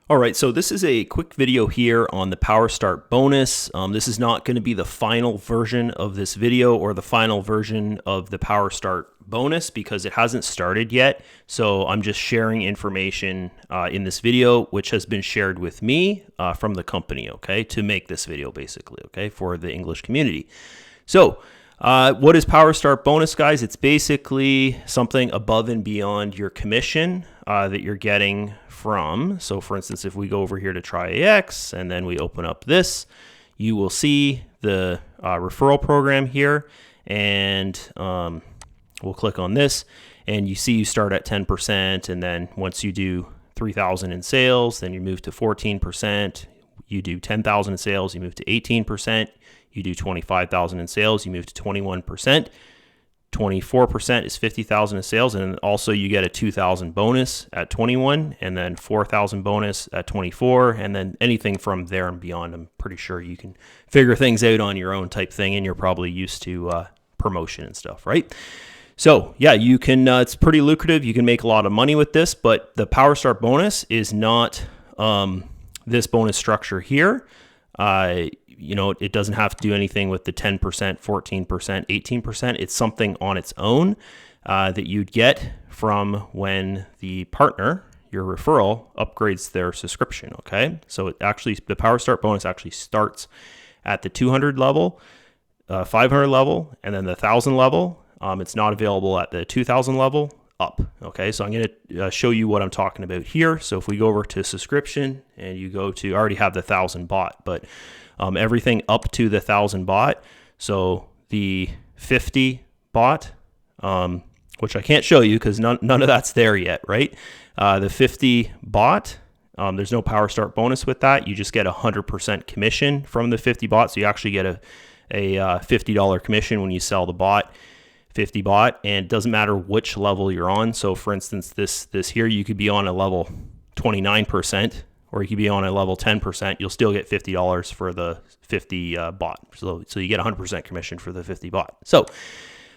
All right, so this is a quick video here on the Power Start bonus. This is not going to be the final version of this video or the final version of the Power Start bonus because it hasn't started yet. So I'm just sharing information in this video, which has been shared with me from the company, okay, to make this video basically, okay, for the English community. So what is Power Start bonus, guys? It's basically something above and beyond your commission that you're getting from. So for instance, if we go over here to Traiex and then we open up this, you will see the referral program here, and we'll click on this and you see you start at 10%, and then once you do 3,000 in sales, then you move to 14%. You do 10,000 in sales, you move to 18%. You do 25,000 in sales, you move to 21%. 24% is 50,000 in sales, and also you get a 2,000 bonus at 21, and then 4,000 bonus at 24, and then anything from there and beyond. I'm pretty sure you can figure things out on your own type thing, and you're probably used to promotion and stuff, right? So yeah, you can. It's pretty lucrative. You can make a lot of money with this, but the Power Start bonus is not this bonus structure here. It doesn't have to do anything with the 10%, 14%, 18%. It's something on its own that you'd get from when the partner, your referral, upgrades their subscription, okay? So the Power Start bonus actually starts at the 200 level, 500 level, and then the 1,000 level. It's not available at the 2,000 level up, okay? So I'm going to show you what I'm talking about here. So if we go over to subscription and you go to, I already have the 1,000 bought, but everything up to the 1,000 bought. So the 50 bought, which I can't show you because none of that's there yet, right? The 50 bought, there's no Power Start bonus with that. You just get 100% commission from the 50 bought. So you actually get a $50 commission when you sell the bought. 50 bought, and it doesn't matter which level you're on. So for instance, this here, you could be on a level 29%, or you could be on a level 10%. You'll still get $50 for the 50 bought. So you get 100% commission for the 50 bought. So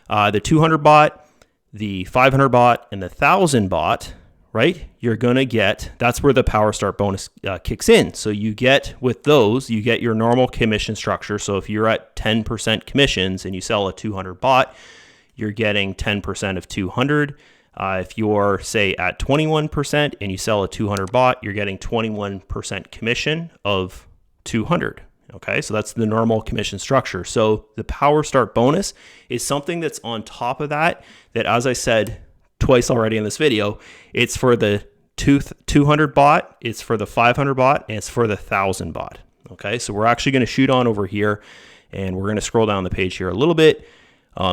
the 200 bought, the 500 bought, and the 1,000 bought, right? You're gonna get, that's where the Power Start bonus kicks in. So you get, with those, you get your normal commission structure. So if you're at 10% commissions and you sell a 200 bought, you're getting 10% of 200. If you're, say, at 21% and you sell a 200 bought, you're getting 21% commission of 200. Okay, so that's the normal commission structure. So the Power Start bonus is something that's on top of that, as I said twice already in this video, it's for the 200 bought, it's for the 500 bought, and it's for the 1,000 bought. Okay, so we're actually going to shoot on over here, and we're going to scroll down the page here a little bit.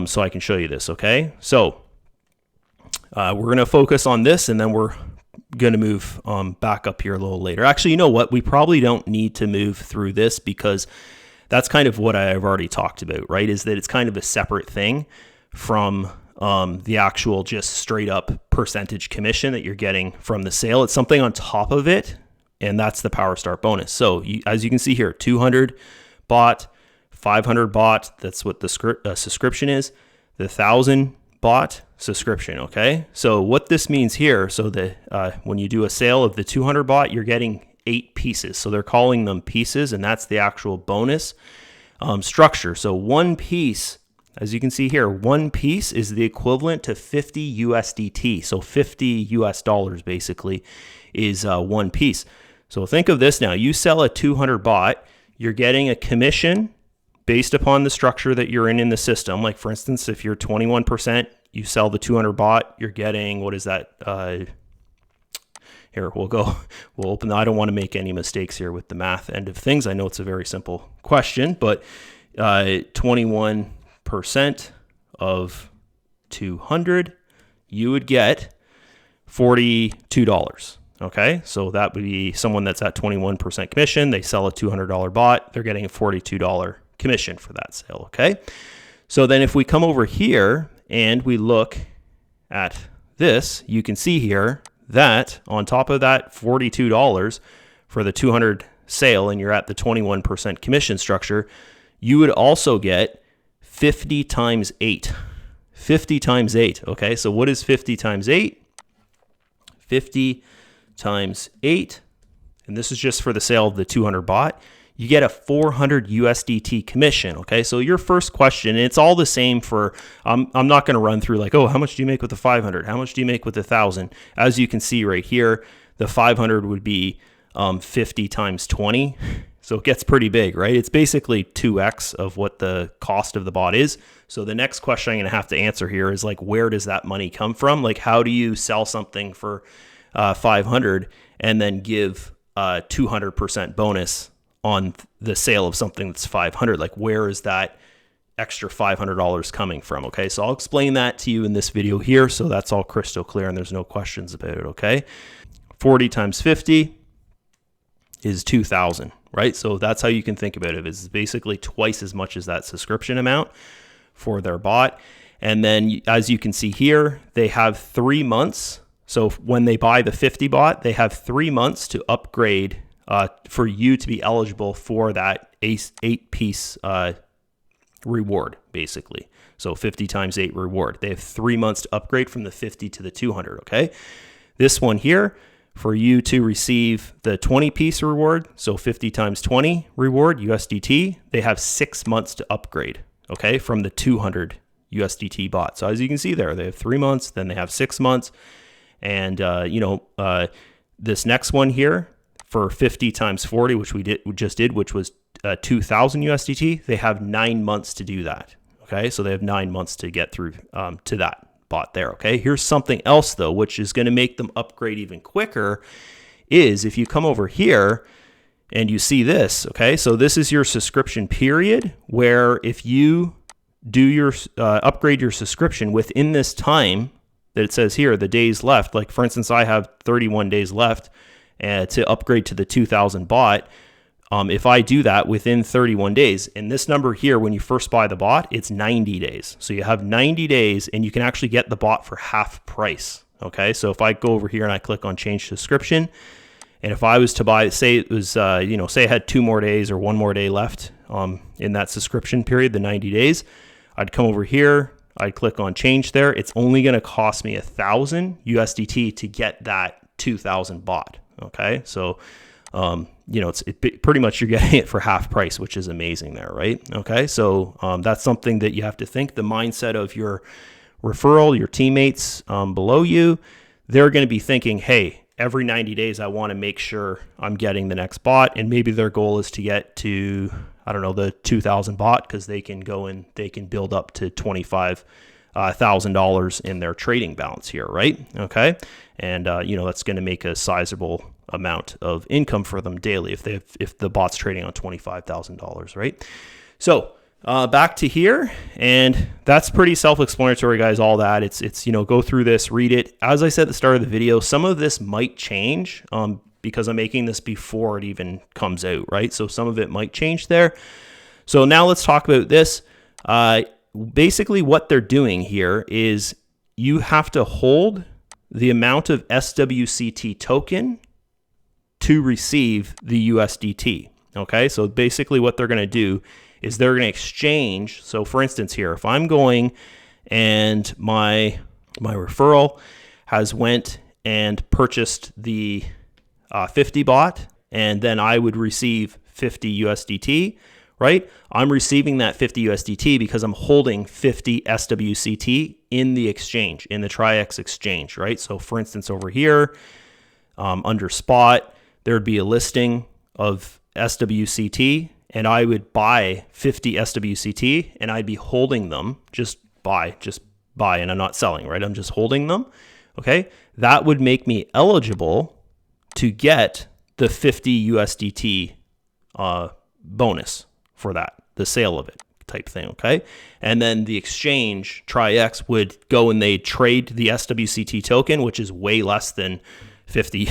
So I can show you this, okay? So we're going to focus on this, and then we're going to move back up here a little later. Actually, you know what? We probably don't need to move through this because that's kind of what I've already talked about, right? Is that it's kind of a separate thing from the actual just straight up percentage commission that you're getting from the sale. It's something on top of it, and that's the Power Start bonus. So as you can see here, 200 bought, 500 bought, that's what the subscription is. The 1,000 bought, subscription, okay? So what this means here, so that when you do a sale of the 200 bought, you're getting 8 pieces. So they're calling them pieces, and that's the actual bonus structure. So one piece, as you can see here, one piece is the equivalent to 50 USDT. So 50 US dollars basically is one piece. So think of this now. You sell a 200 bought, you're getting a commission based upon the structure that you're in the system. Like for instance, if you're 21%, you sell the 200 bought, you're getting, what is that? Here, we'll open, I don't want to make any mistakes here with the math end of things. I know it's a very simple question, but 21% of 200, you would get $42. Okay, so that would be someone that's at 21% commission. They sell a $200 bought, they're getting a $42 commission for that sale, okay? So then if we come over here and we look at this, you can see here that on top of that $42 for the 200 sale, and you're at the 21% commission structure, you would also get 50 times 8. 50 times 8, okay? So what is 50 times 8? 50 times 8 and this is just for the sale of the 200 bot, you get a 400 USDT commission. Okay, so your first question, and it's all the same for, I'm not going to run through like, oh, how much do you make with the 500? How much do you make with the 1,000? As you can see right here, the 500 would be 50 times 20. So it gets pretty big, right? It's basically 2x of what the cost of the bot is. So the next question I'm going to have to answer here is like, where does that money come from? Like, how do you sell something for 500 and then give 200% bonus on the sale of something that's 500? Like, where is that extra $500 coming from? Okay, so I'll explain that to you in this video here, so that's all crystal clear and there's no questions about it. Okay, 40 times 50 is 2,000, right? So that's how you can think about it. It's basically twice as much as that subscription amount for their bot. And then as you can see here, they have 3 months. So when they buy the 50 bot, they have 3 months to upgrade for you to be eligible for that 8-piece reward, basically. So 50 times 8 reward. They have 3 months to upgrade from the 50 to the 200, okay? This one here, for you to receive the 20-piece reward, so 50 times 20 reward, USDT, they have 6 months to upgrade, okay, from the 200 USDT bot. So as you can see there, they have 3 months, then they have 6 months. And, this next one here for 50 times 40, which we just did, which was 2,000 USDT, they have 9 months to do that. Okay, so they have 9 months to get through to that bot there. Okay, here's something else though, which is going to make them upgrade even quicker, is if you come over here and you see this. Okay, so this is your subscription period, where if you do your upgrade your subscription within this time that it says here, the days left, like for instance, I have 31 days left to upgrade to the 2,000 bot. If I do that within 31 days, and this number here, when you first buy the bot, it's 90 days. So you have 90 days and you can actually get the bot for half price. Okay, so if I go over here and I click on change subscription, and if I was to buy, say it was, say I had 2 more days or 1 more day left in that subscription period, the 90 days, I'd come over here, I'd click on change there. It's only going to cost me 1,000 USDT to get that 2,000 bot. Okay, so it's pretty much you're getting it for half price, which is amazing there, right? Okay, so that's something that you have to think. The mindset of your referral, your teammates below you, they're going to be thinking, hey, every 90 days I want to make sure I'm getting the next bot, and maybe their goal is to get to, I don't know, the 2,000 bot, because they can go and they can build up to $25,000 in their trading balance here, right? Okay, and that's going to make a sizable amount of income for them daily if the bot's trading on $25,000, right? So back to here, and that's pretty self-explanatory, guys. All that it's go through this, read it. As I said at the start of the video, some of this might change because I'm making this before it even comes out, right? So some of it might change there. So now let's talk about this. Basically what they're doing here is you have to hold the amount of SWCT token to receive the USDT. Okay, so basically what they're going to do is they're going to exchange. So for instance here, if I'm going and my referral has went and purchased the 50 bot, and then I would receive 50 USDT, right? I'm receiving that 50 USDT because I'm holding 50 SWCT in the exchange, in the Traiex exchange, right? So for instance, over here under spot, there'd be a listing of SWCT, and I would buy 50 SWCT, and I'd be holding them, just buy, and I'm not selling, right? I'm just holding them, okay? That would make me eligible to get the 50 USDT bonus for that, the sale of it type thing, okay? And then the exchange, Traiex, would go and they trade the SWCT token, which is way less than 50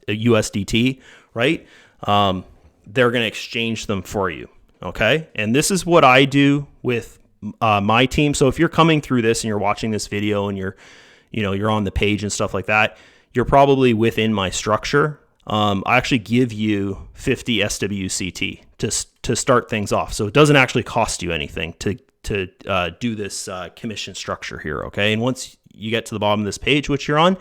USDT, right? They're going to exchange them for you, okay? And this is what I do with my team. So if you're coming through this and you're watching this video and you're on the page and stuff like that, you're probably within my structure. I actually give you 50 SWCT to start things off. So it doesn't actually cost you anything to do this commission structure here, okay? And once you get to the bottom of this page, which you're on,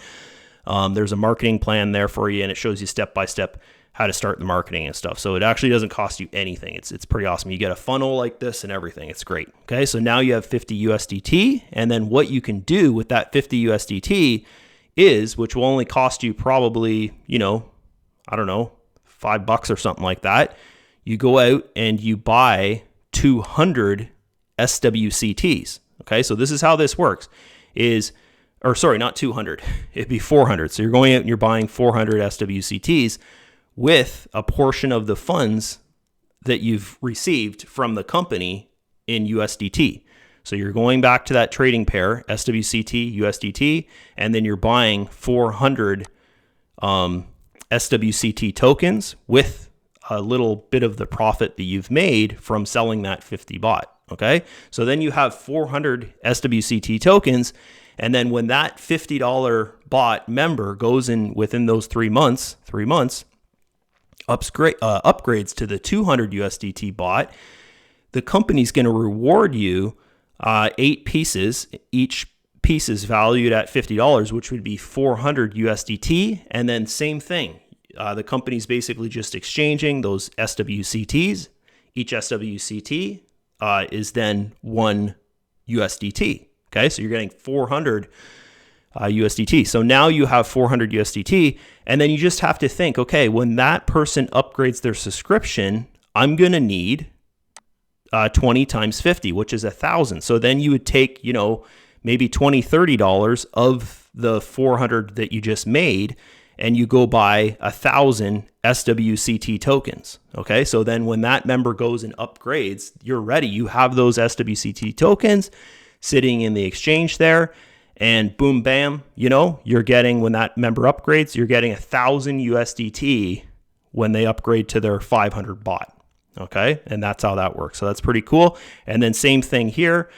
There's a marketing plan there for you, and it shows you step by step how to start the marketing and stuff. So it actually doesn't cost you anything. It's pretty awesome. You get a funnel like this and everything. It's great. Okay, so now you have 50 USDT, and then what you can do with that 50 USDT is, which will only cost you probably, I don't know, $5 or something like that. You go out and you buy 200 SWCTs. Okay, so this is how this works. Not 200. It'd be 400. So you're going out and you're buying 400 SWCTs with a portion of the funds that you've received from the company in USDT. So you're going back to that trading pair, SWCT, USDT, and then you're buying 400 SWCT tokens with a little bit of the profit that you've made from selling that 50 bot. Okay, so then you have 400 SWCT tokens, and then when that $50 bot member goes in within those 3 months, upgrades to the 200 USDT bot, the company's going to reward you 8 pieces. Each piece is valued at $50, which would be 400 USDT. And then same thing. The company's basically just exchanging those SWCTs. Each SWCT is then 1 USDT. Okay, so you're getting 400 USDT. So now you have 400 USDT, and then you just have to think, okay, when that person upgrades their subscription, I'm going to need 20 times 50, which is 1,000. So then you would take, maybe $20, $30 of the 400 that you just made, and you go buy 1,000 SWCT tokens. Okay, so then when that member goes and upgrades, you're ready. You have those SWCT tokens sitting in the exchange there, and boom, bam, you're getting, when that member upgrades, you're getting 1,000 USDT when they upgrade to their 500 bot. Okay, and that's how that works. So that's pretty cool. And then same thing here.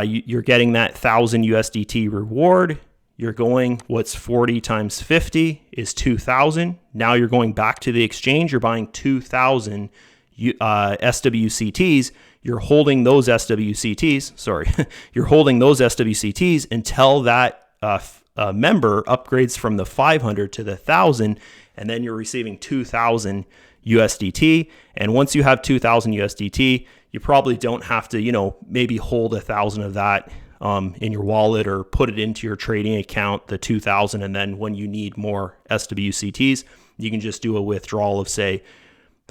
You're getting that 1,000 USDT reward. You're going, what's 40 times 50 is 2,000. Now you're going back to the exchange. You're buying 2,000 SWCTs. You're holding those SWCTs. You're holding those SWCTs until that member upgrades from the 500 to the 1,000, and then you're receiving 2,000 USDT. And once you have 2,000 USDT, you probably don't have to, maybe hold 1,000 of that in your wallet or put it into your trading account, the 2,000. And then when you need more SWCTs, you can just do a withdrawal of, say,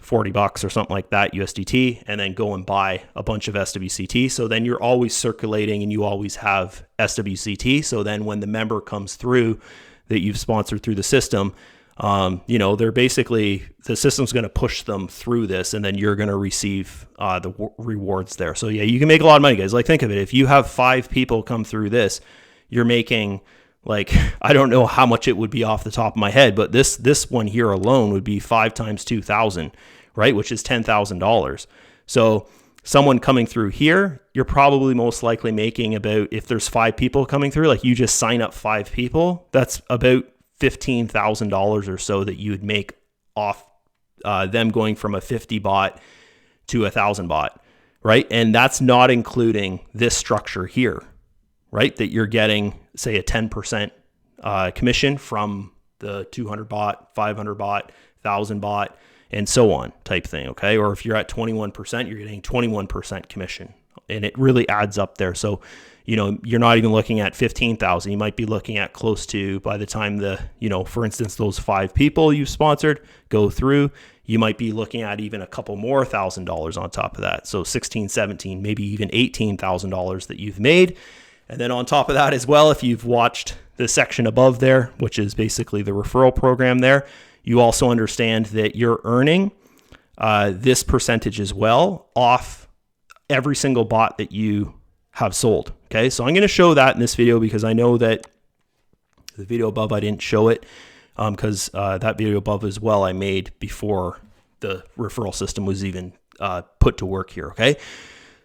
$40 or something like that USDT, and then go and buy a bunch of SWCT. So then you're always circulating and you always have SWCT. So then when the member comes through that you've sponsored through the system, they're basically, the system's going to push them through this, and then you're going to receive the rewards there. So yeah, you can make a lot of money, guys. Like, think of it. If you have 5 people come through this, you're making, like, I don't know how much it would be off the top of my head, but this one here alone would be 5 times 2,000, right? Which is $10,000. So someone coming through here, you're probably most likely making about, if there's 5 people coming through, like you just sign up 5 people, that's about $15,000 or so that you would make off them going from a 50 bot to 1,000 bot, right? And that's not including this structure here, right? That you're getting, say, a 10% commission from the 200 bot, 500 bot, 1,000 bot, and so on type thing, okay? Or if you're at 21%, you're getting 21% commission, and it really adds up there. So, you're not even looking at 15,000. You might be looking at close to, by the time for instance, those 5 people you sponsored go through, you might be looking at even a couple more $1,000 on top of that. So 16, 17, maybe even $18,000 that you've made. And then on top of that as well, if you've watched the section above there, which is basically the referral program there, you also understand that you're earning this percentage as well off every single bot that you have sold. Okay, so I'm going to show that in this video, because I know that the video above I didn't show it because that video above as well I made before the referral system was even put to work here. Okay,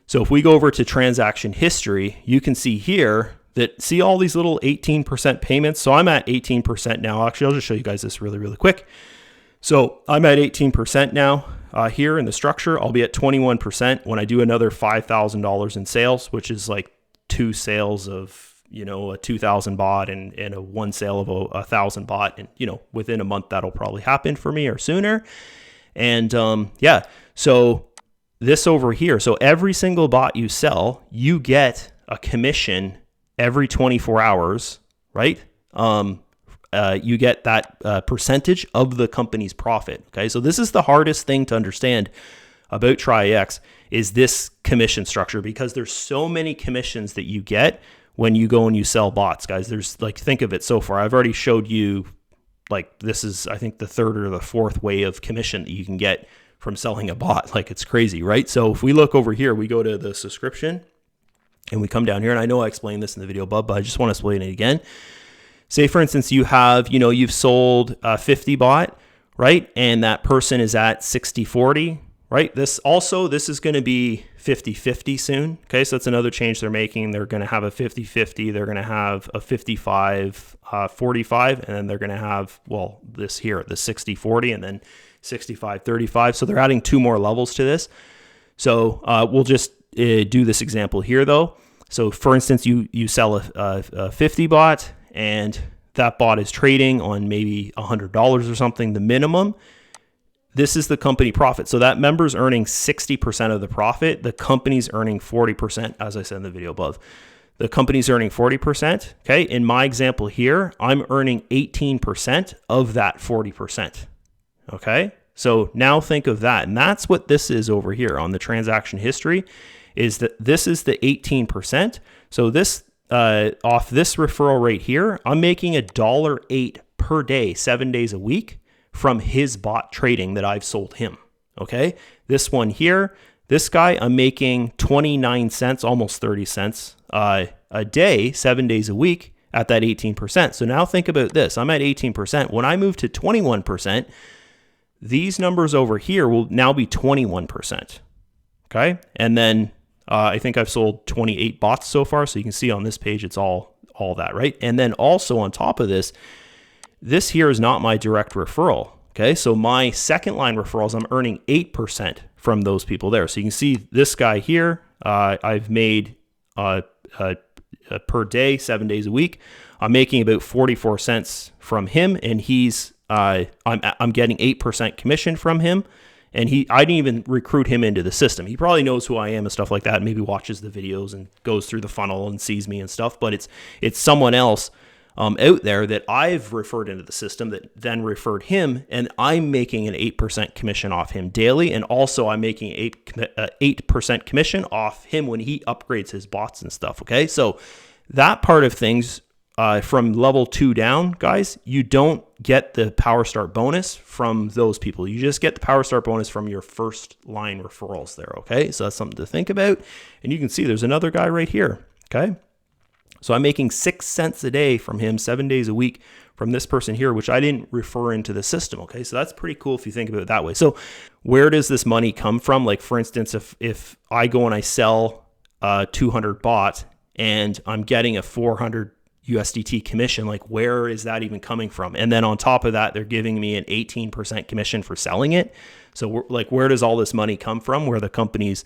so if we go over to transaction history, you can see here that, see all these little 18% payments. So I'm at 18% now. Actually, I'll just show you guys this really, really quick. So I'm at 18% now here in the structure. I'll be at 21% when I do another $5,000 in sales, which is like 2 sales of a 2,000 bot and a one sale of a 1,000 bot. And, within a month, that'll probably happen for me or sooner. And yeah, so this over here, so every single bot you sell, you get a commission every 24 hours, right? You get that percentage of the company's profit. Okay, so this is the hardest thing to understand about Traiex is this commission structure, because there's so many commissions that you get when you go and you sell bots, guys. There's think of it so far. I've already showed you this is, I think, the third or the fourth way of commission that you can get from selling a bot. It's crazy, right? So if we look over here, we go to the subscription and we come down here, and I know I explained this in the video above, but I just want to explain it again. Say, for instance, you have, you've sold a 50 bot, right? And that person is at 60-40, right? This is going to be 50-50 soon. Okay, so that's another change they're making. They're going to have a 50-50. They're going to have a 55-45, and then they're going to have, this here, the 60-40, and then 65-35. So they're adding 2 more levels to this. So we'll just do this example here, though. So for instance, you sell a 50 bot, and that bot is trading on maybe $100 or something, the minimum. This is the company profit. So that member's earning 60% of the profit. The company's earning 40%, as I said in the video above. The company's earning 40%. Okay, in my example here, I'm earning 18% of that 40%. Okay, so now think of that. And that's what this is over here on the transaction history, is that this is the 18%. So this off this referral rate here, I'm making $1.08 per day, 7 days a week from his bot trading that I've sold him. Okay, this one here, this guy, I'm making 29 cents, almost 30 cents a day, 7 days a week at that 18%. So now think about this. I'm at 18%. When I move to 21%, these numbers over here will now be 21%. Okay, and then I think I've sold 28 bots so far. So you can see on this page, it's all that, right? And then also on top of this, this here is not my direct referral. Okay, so my second line referrals, I'm earning 8% from those people there. So you can see this guy here, I've made per day, 7 days a week, I'm making about 44 cents from him, and he's I'm getting 8% commission from him. And I didn't even recruit him into the system. He probably knows who I am and stuff like that, and maybe watches the videos and goes through the funnel and sees me and stuff. But it's someone else out there that I've referred into the system that then referred him, and I'm making an 8% commission off him daily. And also I'm making 8% commission off him when he upgrades his bots and stuff. Okay, so that part of things, from level 2 down, guys, you don't get the Power Start bonus from those people. You just get the Power Start bonus from your first line referrals there. Okay, so that's something to think about. And you can see there's another guy right here. Okay, so I'm making 6 cents a day from him, 7 days a week from this person here, which I didn't refer into the system. Okay, so that's pretty cool if you think about it that way. So where does this money come from? Like, for instance, if I go and I sell 200 bot and I'm getting a 400 USDT commission, like where is that even coming from? And then on top of that, they're giving me an 18% commission for selling it. So where does all this money come from? Where the company's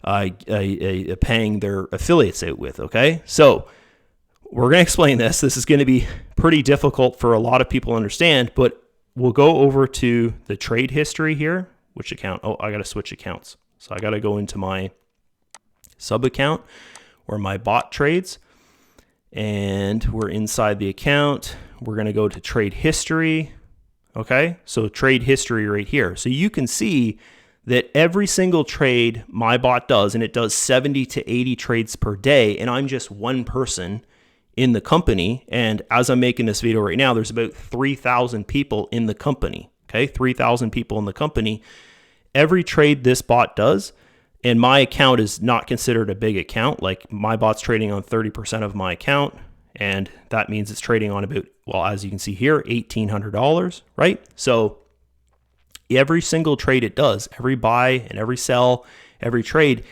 paying their affiliates out with. Okay, so we're going to explain this. This is going to be pretty difficult for a lot of people to understand, but we'll go over to the trade history here. Which account? Oh, I got to switch accounts. So I got to go into my sub account where my bot trades. And we're inside the account. We're going to go to trade history. Okay, so trade history right here. So you can see that every single trade my bot does, and it does 70 to 80 trades per day, and I'm just one person in the company. And as I'm making this video right now, there's about 3,000 people in the company. Okay, 3,000 people in the company. Every trade this bot does, and my account is not considered a big account. Like, my bot's trading on 30% of my account, and that means it's trading on about, well, as you can see here, $1,800, right? So every single trade it does, every buy and every sell, every trade,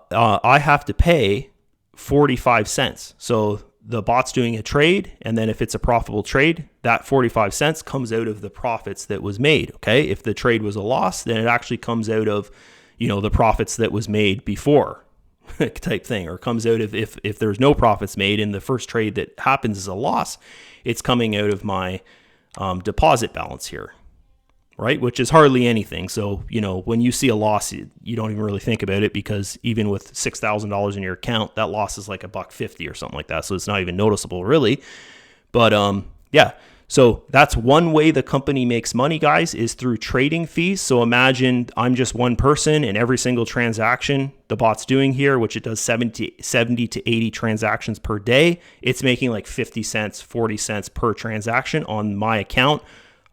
I have to pay 45 cents. So the bot's doing a trade, and then if it's a profitable trade, that 45 cents comes out of the profits that was made. Okay, if the trade was a loss, then it actually comes out of the profits that was made before. type thing, or comes out if there's no profits made and the first trade that happens is a loss, it's coming out of my deposit balance here, right? Which is hardly anything. So, when you see a loss, you don't even really think about it, because even with $6,000 in your account, that loss is like $1.50 or something like that. So it's not even noticeable really. But yeah, so that's one way the company makes money, guys, is through trading fees. So imagine I'm just one person, and every single transaction the bot's doing here, which it does 70 to 80 transactions per day, it's making like 50 cents, 40 cents per transaction on my account.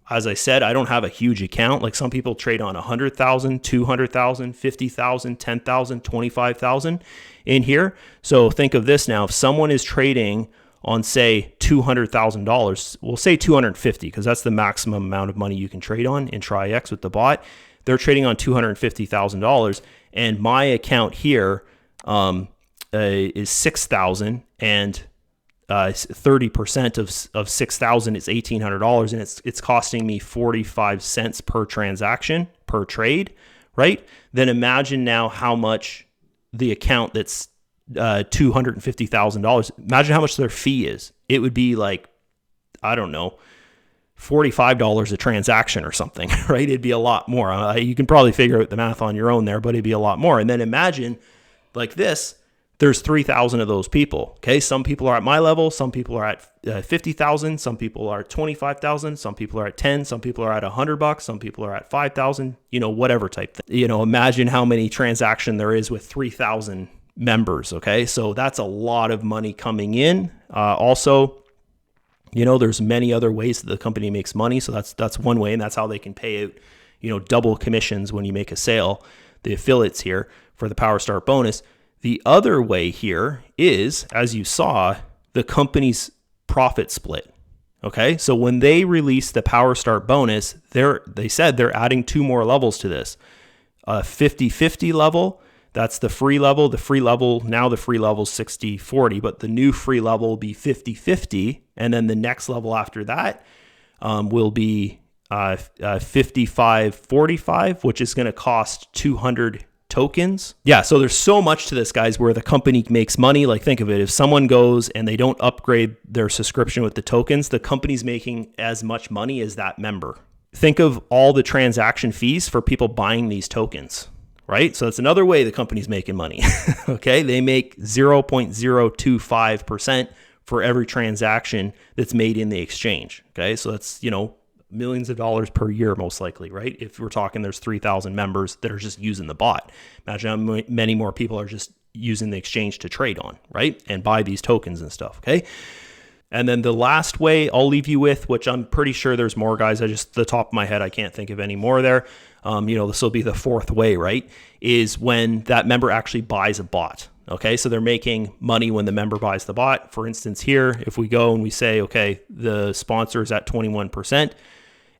As I said, I don't have a huge account. Like some people trade on 100,000, 200,000, 50,000, 10,000, 25,000 in here. So think of this now. If someone is trading on, say, $200,000, we'll say 250, because that's the maximum amount of money you can trade on in Traiex with the bot. They're trading on $250,000, and my account here is 6,000, and 30% of 6,000 is $1,800, and it's costing me 45 cents per transaction per trade, right? Then imagine now how much the account that's $250,000. Imagine how much their fee is. It would be like, I don't know, $45 a transaction or something, right? It'd be a lot more. You can probably figure out the math on your own there, but it'd be a lot more. And then imagine like this, there's 3,000 of those people. Okay. Some people are at my level. Some people are at 50,000. Some people are at 25,000. Some people are at 10. Some people are at $100. Some people are at 5,000, whatever type thing. Imagine how many transaction there is with 3,000 members. Okay. So that's a lot of money coming in. Also, there's many other ways that the company makes money. So that's one way, and that's how they can pay out, double commissions when you make a sale, the affiliates here for the Power Start bonus. The other way here is, as you saw, the company's profit split. Okay. So when they released the Power Start bonus, they said they're adding 2 more levels to this, a 50-50 level. That's the free level. The free level is 60-40, but the new free level will be 50-50. And then the next level after that will be 55-45, which is going to cost 200 tokens. Yeah, so there's so much to this, guys, where the company makes money. Like think of it, if someone goes and they don't upgrade their subscription with the tokens, the company's making as much money as that member. Think of all the transaction fees for people buying these tokens. Right? So that's another way the company's making money. Okay. They make 0.025% for every transaction that's made in the exchange. Okay. So that's, millions of dollars per year, most likely, right? If we're talking there's 3,000 members that are just using the bot. Imagine how many more people are just using the exchange to trade on, right? And buy these tokens and stuff. Okay. And then the last way I'll leave you with, which I'm pretty sure there's more, guys. The top of my head, I can't think of any more there. This will be the fourth way, right? Is when that member actually buys a bot. Okay. So they're making money when the member buys the bot. For instance, here, if we go and we say, okay, the sponsor is at 21%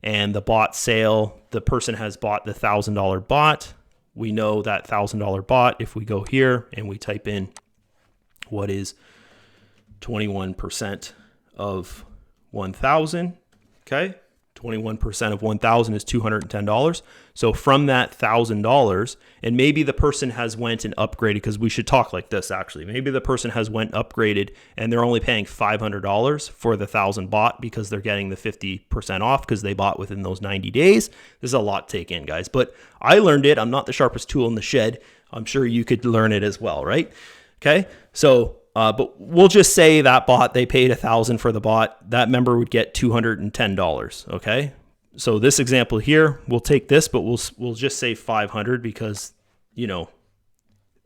and the bot sale, the person has bought the $1,000 bot. We know that $1,000 bot, if we go here and we type in what is 21% of 1,000, okay? 21% of 1,000 is $210. So from that $1,000, and maybe the person has went and upgraded, because we should talk like this actually. Maybe the person has went upgraded and they're only paying $500 for the 1,000 bought because they're getting the 50% off because they bought within those 90 days. This is a lot to take in, guys, but I learned it. I'm not the sharpest tool in the shed. I'm sure you could learn it as well, right? Okay, so but we'll just say that bot, they paid $1,000 for the bot. That member would get $210. Okay. So this example here, we'll take this, but we'll just say 500 because, the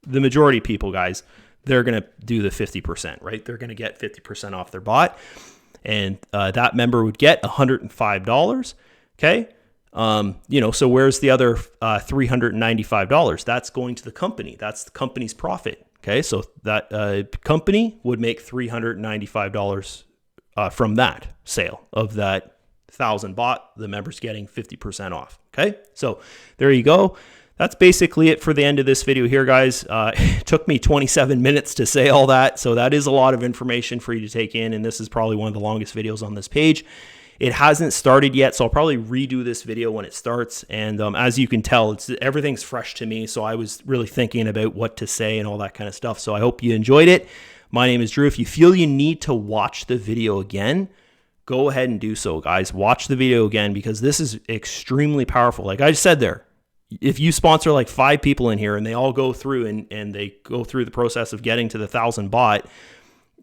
majority of people, guys, they're going to do the 50%, right? They're going to get 50% off their bot. And that member would get $105. Okay. So where's the other $395? That's going to the company. That's the company's profit. Okay, so that company would make $395 from that sale of that 1,000 bought. The member's getting 50% off. Okay, so there you go. That's basically it for the end of this video here, guys. It took me 27 minutes to say all that, so that is a lot of information for you to take in, and this is probably one of the longest videos on this page. It hasn't started yet, so I'll probably redo this video when it starts. And as you can tell, everything's fresh to me, so I was really thinking about what to say and all that kind of stuff. So I hope you enjoyed it. My name is Drew. If you feel you need to watch the video again, go ahead and do so, guys. Watch the video again, because this is extremely powerful. Like I said there, if you sponsor like 5 people in here and they all go through and they go through the process of getting to the 1,000 bought,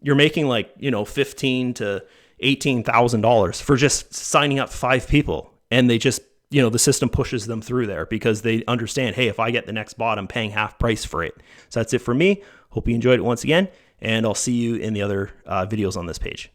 you're making like, you know, $15,000 to $18,000 for just signing up 5 people. And they just, you know, the system pushes them through there because they understand, hey, if I get the next bot, I'm paying half price for it. So that's it for me. Hope you enjoyed it once again, and I'll see you in the other videos on this page.